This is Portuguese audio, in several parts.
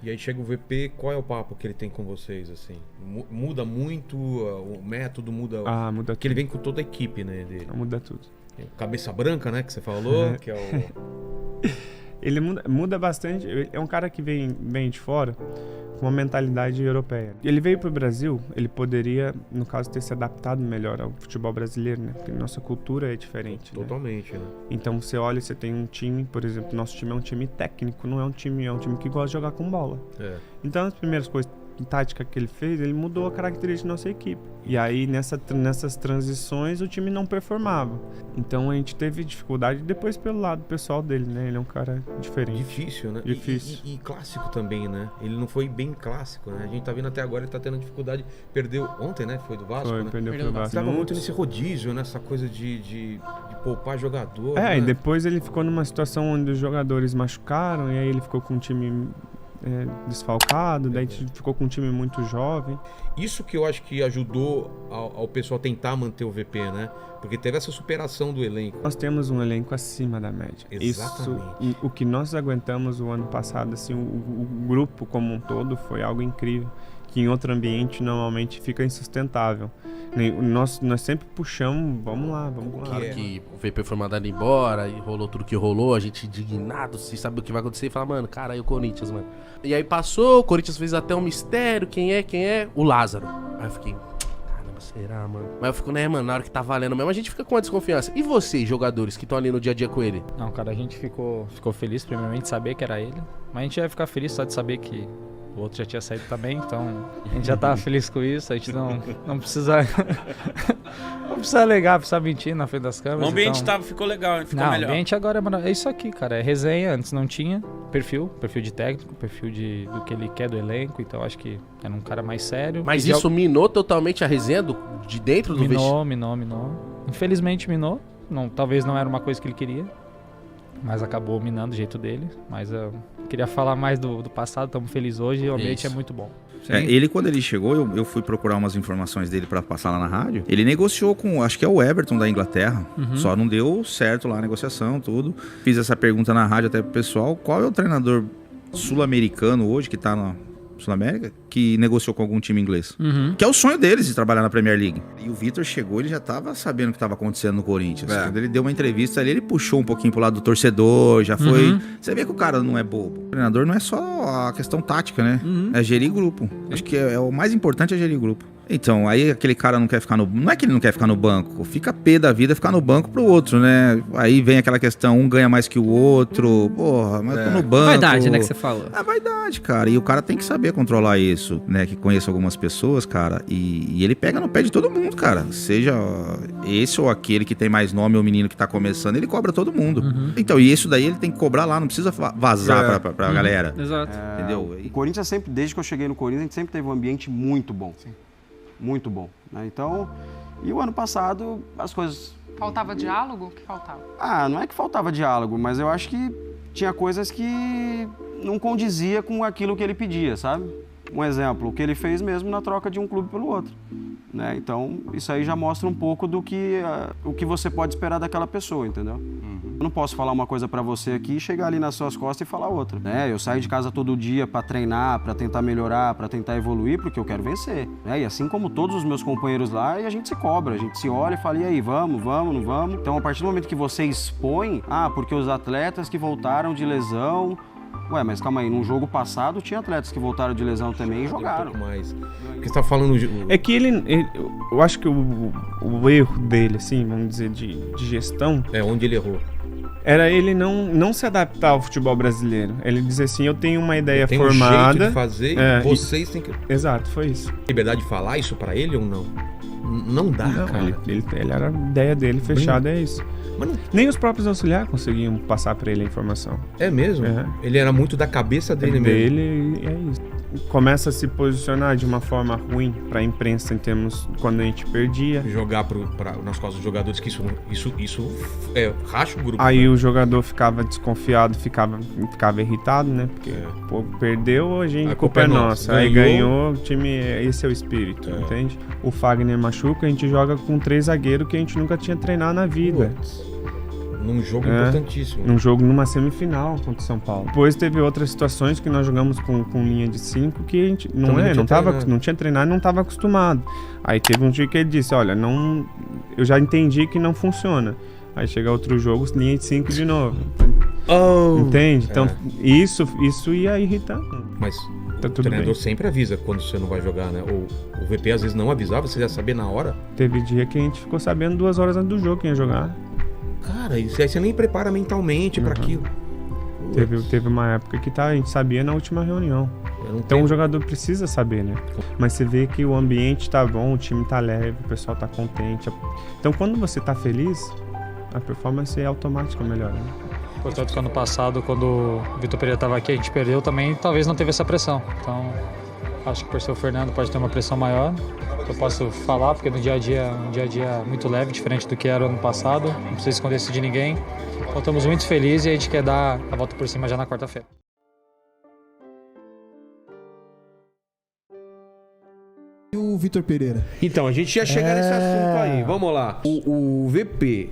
E aí chega o VP, qual é o papo que ele tem com vocês, assim? Muda muito, o método muda... Muda porque tudo. ele vem com toda a equipe, né, dele. Muda tudo. Cabeça branca, né, que você falou, que é o... Ele muda bastante. É um cara que vem de fora com uma mentalidade europeia. Ele veio pro Brasil, ele poderia, no caso, ter se adaptado melhor ao futebol brasileiro, né? Porque nossa cultura é diferente. Totalmente, né? Então você olha, você tem um time, por exemplo, nosso time é um time técnico, não é um time que gosta de jogar com bola. Então as primeiras coisas tática que ele fez, ele mudou a característica da nossa equipe. E aí nessas transições o time não performava. Então a gente teve dificuldade depois pelo lado pessoal dele, né? Ele é um cara diferente. Difícil, né? Difícil. E clássico também, né? Ele não foi bem clássico, né? A gente tá vendo até agora, ele tá tendo dificuldade. Perdeu ontem, né? Foi do Vasco, né? Perdeu pro Vasco. Tava muito nesse rodízio, né? Essa coisa de poupar jogador. E depois ele ficou numa situação onde os jogadores machucaram e aí ele ficou com um time desfalcado, daí a gente ficou com um time muito jovem. Isso que eu acho que ajudou ao pessoal tentar manter o VP, né? Porque teve essa superação do elenco. Nós temos um elenco acima da média. Exatamente. Isso, o que nós aguentamos o ano passado, assim, o grupo como um todo foi algo incrível, que em outro ambiente normalmente fica insustentável. Nós sempre puxamos, vamos lá. Que o VP foi mandado embora e rolou tudo que rolou, a gente indignado, se sabe o que vai acontecer, e fala, mano, cara, aí o Corinthians, mano. E aí passou, o Corinthians fez até um mistério, quem é? O Lázaro. Aí eu fiquei, caramba, será, mano? Mas eu fico, né, mano, na hora que tá valendo mesmo, a gente fica com a desconfiança. E vocês, jogadores, que estão ali no dia a dia com ele? Não, cara, a gente ficou feliz, primeiramente, de saber que era ele, mas a gente ia ficar feliz só de saber que o outro já tinha saído também, então a gente já tava feliz com isso, a gente não precisa não precisa alegar, precisa mentir na frente das câmeras. O ambiente ficou legal, ficou melhor. O ambiente agora é isso aqui, cara, é resenha, antes não tinha perfil de técnico, perfil do que ele quer do elenco, então acho que era um cara mais sério. Mas isso minou totalmente a resenha de dentro do vestiário? Minou. Infelizmente minou, talvez não era uma coisa que ele queria, mas acabou minando o jeito dele, mas eu queria falar mais do passado, estamos felizes hoje e o ambiente é muito bom. Ele, quando ele chegou, eu fui procurar umas informações dele pra passar lá na rádio. Ele negociou com, acho que é o Everton da Inglaterra. Só não deu certo lá a negociação, tudo. Fiz essa pergunta na rádio até pro pessoal. Qual é o treinador sul-americano hoje que tá na Sul-América que negociou com algum time inglês? Que é o sonho deles de trabalhar na Premier League. E o Vitor chegou, ele já tava sabendo o que tava acontecendo no Corinthians. Quando ele deu uma entrevista ali, ele puxou um pouquinho pro lado do torcedor, já foi... Você vê que o cara não é bobo. O treinador não é só a questão tática, né? É gerir grupo. Acho que o mais importante é gerir grupo. Então, aí aquele cara não quer ficar no... Não é que ele não quer ficar no banco, fica pé da vida ficar no banco pro outro, né? Aí vem aquela questão, um ganha mais que o outro, porra, mas tô no banco... Vaidade, né, que você falou. É vaidade, cara, e o cara tem que saber controlar isso, né? Que conheço algumas pessoas, cara, e ele pega no pé de todo mundo, cara. Seja esse ou aquele que tem mais nome ou menino que tá começando, ele cobra todo mundo. Então, e isso daí ele tem que cobrar lá, não precisa vazar pra galera. Exato. Entendeu? O Corinthians sempre, desde que eu cheguei no Corinthians, a gente sempre teve um ambiente muito bom. Sim. Muito bom, né? Então, e o ano passado as coisas... Faltava diálogo? O que faltava? Não é que faltava diálogo, mas eu acho que tinha coisas que não condizia com aquilo que ele pedia, sabe? Um exemplo, o que ele fez mesmo na troca de um clube pelo outro, né? Então, isso aí já mostra um pouco do que o que você pode esperar daquela pessoa, entendeu? Eu não posso falar uma coisa pra você aqui e chegar ali nas suas costas e falar outra, né? Eu saio de casa todo dia pra treinar, pra tentar melhorar, pra tentar evoluir, porque eu quero vencer, né? E assim como todos os meus companheiros lá, e a gente se cobra, a gente se olha e fala, e aí, vamos, não vamos? Então, a partir do momento que você expõe, porque os atletas que voltaram de lesão... Ué, mas calma aí, num jogo passado tinha atletas que voltaram de lesão também e jogaram. Mais. Porque você tá falando de... É que eu acho que o erro dele, assim, vamos dizer, de gestão... onde ele errou. Era ele não se adaptar ao futebol brasileiro. Ele dizer assim, eu tenho uma ideia tem formada... um jeito de fazer vocês têm que... Exato, foi isso. Liberdade de falar isso pra ele ou não? Não dá, cara. Ele era a ideia dele fechada, é isso. Mas não... Nem os próprios auxiliares conseguiam passar pra ele a informação. É mesmo? Ele era muito da cabeça dele mesmo. Dele, é isso. Começa a se posicionar de uma forma ruim pra imprensa em termos quando a gente perdia. Jogar nas costas dos jogadores, que isso racha o grupo. Aí né? o jogador ficava desconfiado, ficava irritado, né? Porque perdeu, a culpa é nossa. Aí ganhou, o time, esse é o espírito, entende? O Fagner machuca, a gente joga com 3 zagueiros que a gente nunca tinha treinado na vida. Num jogo importantíssimo. Num jogo, numa semifinal contra o São Paulo. Depois teve outras situações que nós jogamos com linha de 5 que a gente não tinha treinado e não estava acostumado. Aí teve um dia que ele disse, olha, eu já entendi que não funciona. Aí chega outro jogo, linha de 5 de novo. Entende? Então, isso ia irritar. Mas tá o treinador sempre avisa quando você não vai jogar, né? O VP às vezes não avisava, você ia saber na hora. Teve dia que a gente ficou sabendo 2 horas antes do jogo quem ia jogar. Cara, isso aí você nem prepara mentalmente pra aquilo. Teve uma época que a gente sabia na última reunião. Então o jogador precisa saber, né? Mas você vê que o ambiente tá bom, o time tá leve, o pessoal tá contente. Então quando você tá feliz, a performance é automática melhor, né? Portanto, que ano passado, quando o Vitor Pereira estava aqui, a gente perdeu também, talvez não teve essa pressão. Então, acho que por ser o Fernando pode ter uma pressão maior. Eu posso falar, porque no dia a dia é um dia a dia muito leve, diferente do que era ano passado. Não precisa esconder isso de ninguém. Então, estamos muito felizes e a gente quer dar a volta por cima já na quarta-feira. E o Vitor Pereira? Então, a gente ia chegar nesse assunto aí. Vamos lá. O VP...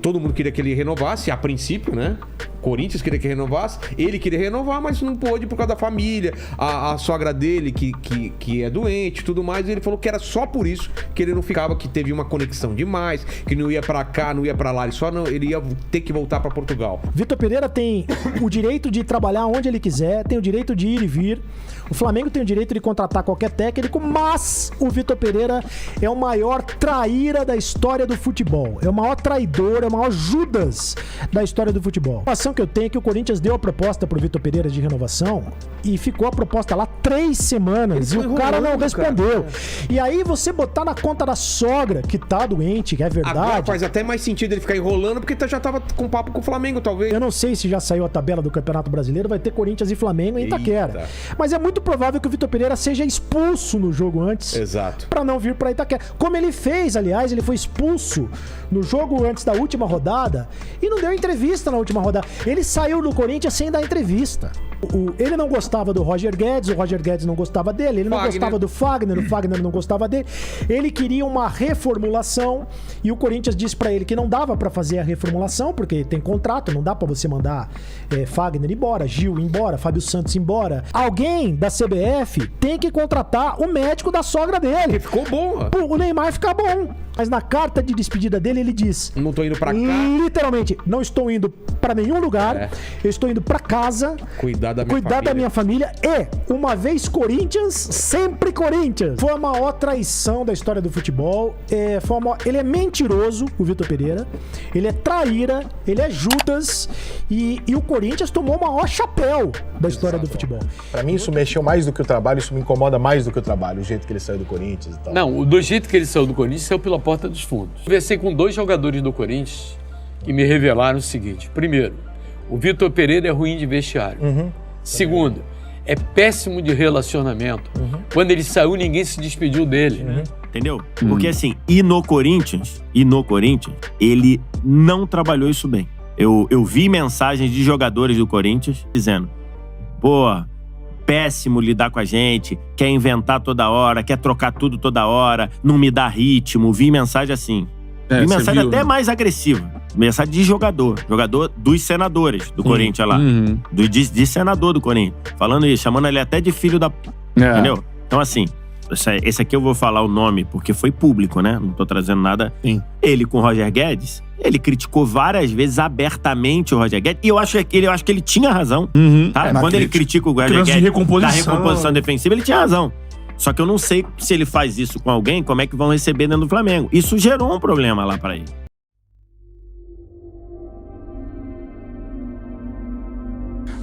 todo mundo queria que ele renovasse, a princípio, né? Corinthians queria que renovasse, ele queria renovar, mas não pôde por causa da família, a sogra dele que é doente e tudo mais, e ele falou que era só por isso que ele não ficava, que teve uma conexão demais, que não ia pra cá, não ia pra lá, ele ia ter que voltar pra Portugal. Vitor Pereira tem o direito de trabalhar onde ele quiser, tem o direito de ir e vir, o Flamengo tem o direito de contratar qualquer técnico, mas o Vitor Pereira é o maior traíra da história do futebol, é o maior traidor, é o maior Judas da história do futebol. A informação que eu tenho é que o Corinthians deu a proposta pro Vitor Pereira de renovação e ficou a proposta lá 3 semanas e o cara não respondeu. E aí você botar na conta da sogra que tá doente, que é verdade. Agora faz até mais sentido ele ficar enrolando porque já tava com papo com o Flamengo, talvez. Eu não sei se já saiu a tabela do Campeonato Brasileiro, vai ter Corinthians e Flamengo em Itaquera. Mas é muito provável que o Vitor Pereira seja expulso no jogo antes. Exato. Pra não vir pra Itaquera. Como ele fez, aliás, ele foi expulso no jogo antes da última rodada e não deu entrevista na última rodada. Ele saiu do Corinthians sem dar entrevista. Ele não gostava do Roger Guedes, o Roger Guedes não gostava dele, ele não gostava do Fagner, o Fagner não gostava dele. Ele queria uma reformulação e o Corinthians disse pra ele que não dava pra fazer a reformulação, porque tem contrato, não dá pra você mandar Fagner embora, Gil embora, Fábio Santos embora. Alguém da CBF tem que contratar o médico da sogra dele. Que ficou bom. O Neymar ficar bom. Mas na carta de despedida dele, ele diz... Não tô indo pra cá. Literalmente, não estou indo pra nenhum lugar. Eu estou indo pra casa. Cuidar da minha família. E, uma vez Corinthians, sempre Corinthians. Foi a maior traição da história do futebol. Ele é mentiroso, o Vitor Pereira. Ele é traíra. Ele é Judas. E o Corinthians tomou o maior chapéu da história do futebol. Pra mim, isso mexeu mais do que o trabalho. Isso me incomoda mais do que o trabalho. O jeito que ele saiu do Corinthians e tal. Não, do jeito que ele saiu do Corinthians, saiu pela porta dos fundos. Conversei com 2 jogadores do Corinthians que me revelaram o seguinte. Primeiro, o Vitor Pereira é ruim de vestiário. Segundo, é péssimo de relacionamento. Quando ele saiu, ninguém se despediu dele. Entendeu? Porque assim, e no Corinthians, ele não trabalhou isso bem. Eu vi mensagens de jogadores do Corinthians dizendo, péssimo lidar com a gente, quer inventar toda hora, quer trocar tudo toda hora, não me dá ritmo. Vi mensagem assim. Vi mensagem até mais agressiva. Mensagem de jogador dos senadores do Corinthians lá. De senador do Corinthians. Falando isso, chamando ele até de filho da... Entendeu? Então assim, esse aqui eu vou falar o nome porque foi público, né? Não tô trazendo nada. Ele com o Roger Guedes, ele criticou várias vezes abertamente o Roger Guedes. E eu acho que ele tinha razão. Tá? Quando ele critica o Roger Guedes da recomposição defensiva, ele tinha razão. Só que eu não sei se ele faz isso com alguém, como é que vão receber dentro do Flamengo. Isso gerou um problema lá pra ele.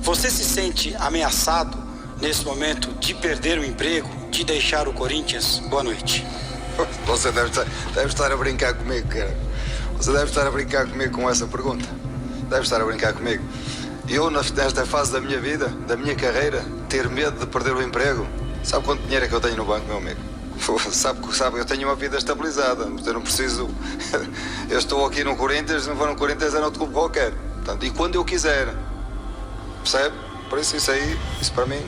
Você se sente ameaçado nesse momento de perder o emprego, de deixar o Corinthians? Boa noite. Você deve estar a brincar comigo, cara. Você deve estar a brincar comigo com essa pergunta. Deve estar a brincar comigo. Eu, nesta fase da minha vida, da minha carreira, ter medo de perder o emprego. Sabe quanto dinheiro é que eu tenho no banco, meu amigo? Sabe, eu tenho uma vida estabilizada. Eu não preciso... Eu estou aqui no Corinthians, não vou no Corinthians, é no outro clube qualquer. Portanto, e quando eu quiser. Percebe? Por isso aí, isso para mim,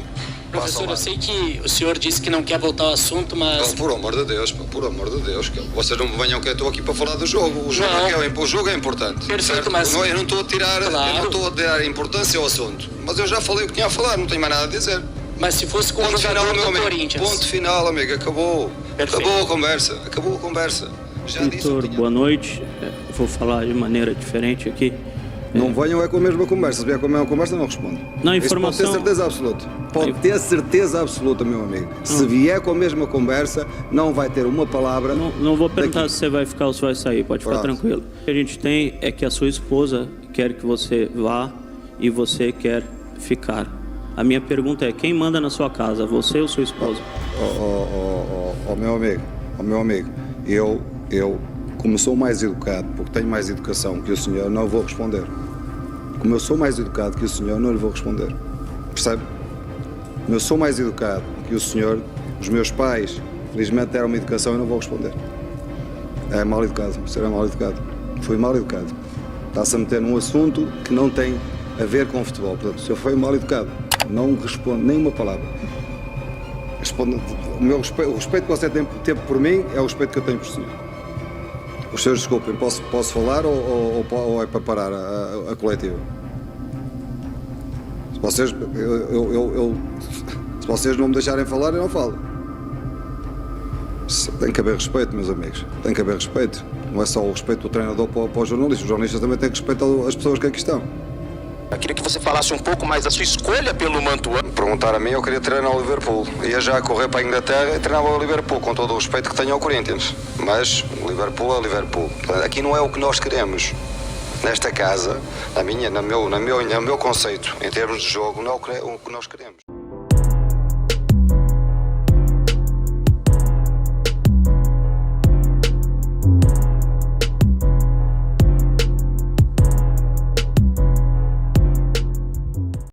Professor, eu sei que o senhor disse que não quer voltar ao assunto, mas... Por amor de Deus, por amor de Deus. Vocês não me venham que eu estou aqui para falar do jogo. O jogo é importante. Perfeito, mas... Eu não estou a tirar importância ao assunto. Mas eu já falei o que tinha a falar, não tenho mais nada a dizer. Mas se fosse com o jogador do Corinthians... Ponto final, amigo, acabou. Perfeito. Acabou a conversa. Vitor, boa noite. Vou falar de maneira diferente aqui. Não venham com a mesma conversa. Se vier com a mesma conversa, não respondo. Na informação... Isso pode ter certeza absoluta. Pode ter certeza absoluta, meu amigo. Se vier com a mesma conversa, não vai ter uma palavra. Não vou perguntar se você vai ficar ou se vai sair. Pode ficar tranquilo. O que a gente tem é que a sua esposa quer que você vá e você quer ficar. A minha pergunta é, quem manda na sua casa, você ou sua esposa? Meu amigo, eu, como sou mais educado, porque tenho mais educação que o senhor, não vou responder. Como eu sou mais educado que o senhor, não lhe vou responder. Percebe? Como eu sou mais educado que o senhor, os meus pais, felizmente, deram uma educação e não vou responder. É mal educado, o senhor é mal educado. Fui mal educado. Está-se a meter num assunto que não tem a ver com futebol. Portanto, o senhor foi mal educado. Não responde nem uma palavra. O respeito que você tem por mim é o respeito que eu tenho por senhor. Os senhores, desculpem, posso falar ou é para parar a coletiva? Se vocês não me deixarem falar, eu não falo. Tem que haver respeito, meus amigos. Tem que haver respeito. Não é só o respeito do treinador para os jornalistas. Os jornalistas também têm que respeitar as pessoas que aqui estão. Eu queria que você falasse um pouco mais da sua escolha pelo Mantuan. Me perguntar a mim, eu queria treinar o Liverpool. Ia já correr para a Inglaterra e treinava o Liverpool, com todo o respeito que tenho ao Corinthians. Mas o Liverpool é o Liverpool. Aqui não é o que nós queremos. Nesta casa, no meu conceito, em termos de jogo, não é o que nós queremos.